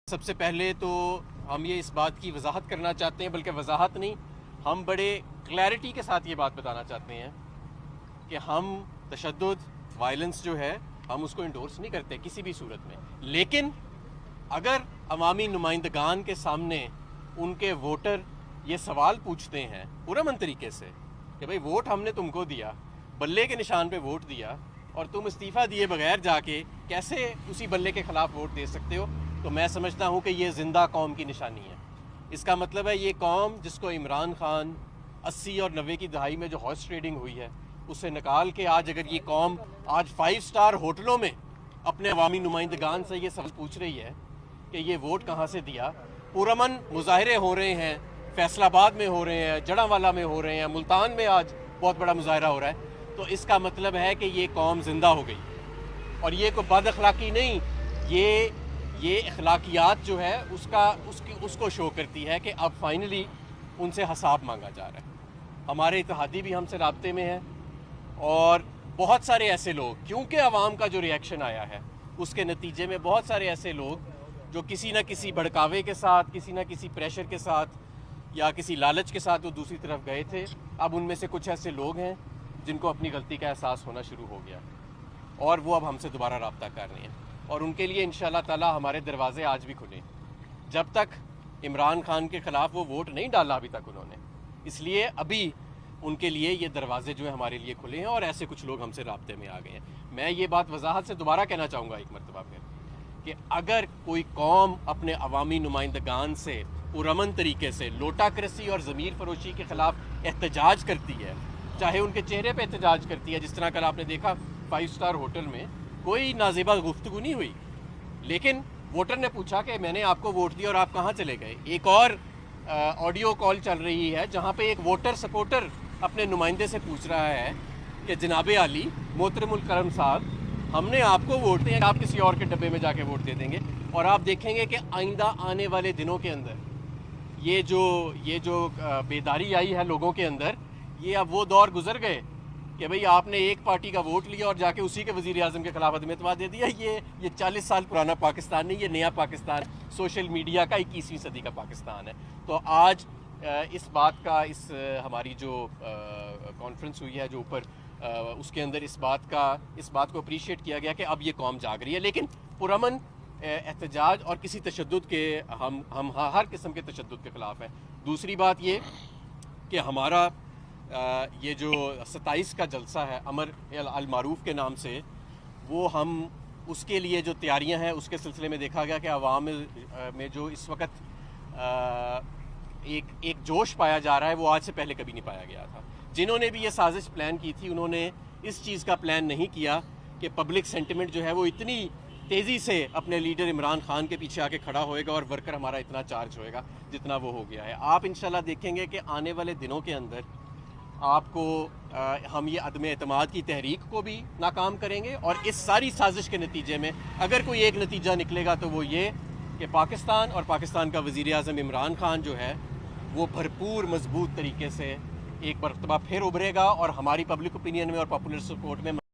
सबसे पहले तो हम ये इस बात की वजाहत करना चाहते हैं, बल्कि वजाहत नहीं, हम बड़े क्लैरिटी के साथ ये बात बताना चाहते हैं कि हम तशद्दुद, वायलेंस जो है हम उसको इंडोर्स नहीं करते किसी भी सूरत में। लेकिन अगर अवामी नुमाइंदगान के सामने उनके वोटर ये सवाल पूछते हैं पुरअमन तरीके से कि भाई वोट हमने तुमको दिया, बल्ले के निशान पे वोट दिया और तुम इस्तीफ़ा दिए बगैर जाके कैसे उसी बल्ले के ख़िलाफ़ वोट दे सकते हो, तो मैं समझता हूँ कि ये ज़िंदा कौम की निशानी है। इसका मतलब है ये कौम जिसको इमरान खान 80 और 90 की दहाई में जो हॉर्स ट्रेडिंग हुई है उससे निकाल के आज अगर ये कौम आज 5 स्टार होटलों में अपने अवामी नुमाइंदगान से ये सवाल पूछ रही है कि ये वोट कहाँ से दिया। पुरअमन मुजाहरे हो रहे हैं, फैसलाबाद में हो रहे हैं, जड़ांवाला में हो रहे हैं, मुल्तान में आज बहुत बड़ा मुजाहरा हो रहा है, तो इसका मतलब है कि ये कौम ज़िंदा हो गई। और ये कोई बद अखलाकी नहीं, ये अखलाकियात जो है उसको शो करती है कि अब फाइनली उनसे हिसाब मांगा जा रहा है। हमारे इत्तेहादी भी हमसे राब्ते में हैं और बहुत सारे ऐसे लोग, क्योंकि आवाम का जो रिएक्शन आया है उसके नतीजे में बहुत सारे ऐसे लोग जो किसी न किसी भड़कावे के साथ, किसी न किसी प्रेशर के साथ या किसी लालच के साथ वो दूसरी तरफ गए थे, अब उनमें से कुछ ऐसे लोग हैं जिनको अपनी गलती का एहसास होना शुरू हो गया और वो अब हमसे दोबारा रब्ता कर रहे हैं और उनके लिए इंशाल्लाह ताला हमारे दरवाजे आज भी खुले। जब तक इमरान खान के ख़िलाफ़ वो वोट नहीं डाला अभी तक उन्होंने, इसलिए अभी उनके लिए ये दरवाजे जो है हमारे लिए खुले हैं और ऐसे कुछ लोग हमसे राब्ते में आ गए हैं। मैं ये बात वजाहत से दोबारा कहना चाहूँगा एक मरतबा फिर कि अगर कोई कौम अपने अवामी नुमाइंदगान से पुरअमन तरीके से लोटाक्रसी और ज़मीर फरोशी के ख़िलाफ़ एहतजाज करती है, चाहे उनके चेहरे पर एहतजाज करती है, जिस तरह कल आपने देखा 5 स्टार होटल में कोई नाज़ेबा गुफ्तगू नहीं हुई, लेकिन वोटर ने पूछा कि मैंने आपको वोट दिया और आप कहाँ चले गए। एक और ऑडियो कॉल चल रही है जहाँ पे एक वोटर सपोर्टर अपने नुमाइंदे से पूछ रहा है कि जनाब आली मोहतरमुल करम साहब, हमने आपको वोट दिया, आप किसी और के डब्बे में जाके वोट दे देंगे। और आप देखेंगे कि आइंदा आने वाले दिनों के अंदर ये जो बेदारी आई है लोगों के अंदर, ये अब वो दौर गुजर गए कि भाई आपने एक पार्टी का वोट लिया और जाके उसी के वज़ीर आज़म के खिलाफ अदम एतमाद दे दिया। ये 40 साल पुराना पाकिस्तान नहीं, ये नया पाकिस्तान, सोशल मीडिया का 21वीं सदी का पाकिस्तान है। तो आज इस बात का हमारी जो कॉन्फ्रेंस हुई है जो ऊपर उसके अंदर इस बात को अप्रीशिएट किया गया कि अब ये कौम जाग रही है। लेकिन पुरअमन एहतजाज और किसी तशद्दुद के हम हर किस्म के तशद्दुद के ख़िलाफ़ हैं। दूसरी बात ये कि हमारा ये जो 27 का जलसा है अमर अल मारूफ के नाम से, वो हम उसके लिए जो तैयारियां हैं उसके सिलसिले में देखा गया कि अवाम में जो इस वक्त एक जोश पाया जा रहा है वो आज से पहले कभी नहीं पाया गया था। जिन्होंने भी ये साजिश प्लान की थी उन्होंने इस चीज़ का प्लान नहीं किया कि पब्लिक सेंटिमेंट जो है वो इतनी तेज़ी से अपने लीडर इमरान खान के पीछे आके खड़ा होएगा और वर्कर हमारा इतना चार्ज होएगा जितना वो हो गया है। आप इंशाल्लाह देखेंगे कि आने वाले दिनों के अंदर आपको हम ये अदम एतमाद की तहरीक को भी नाकाम करेंगे और इस सारी साजिश के नतीजे में अगर कोई एक नतीजा निकलेगा तो वो ये कि पाकिस्तान और पाकिस्तान का वज़ीर आज़म इमरान खान जो है वो भरपूर मजबूत तरीके से एक मरतबा फिर उभरेगा और हमारी पब्लिक ओपिनियन में और पॉपुलर सपोर्ट में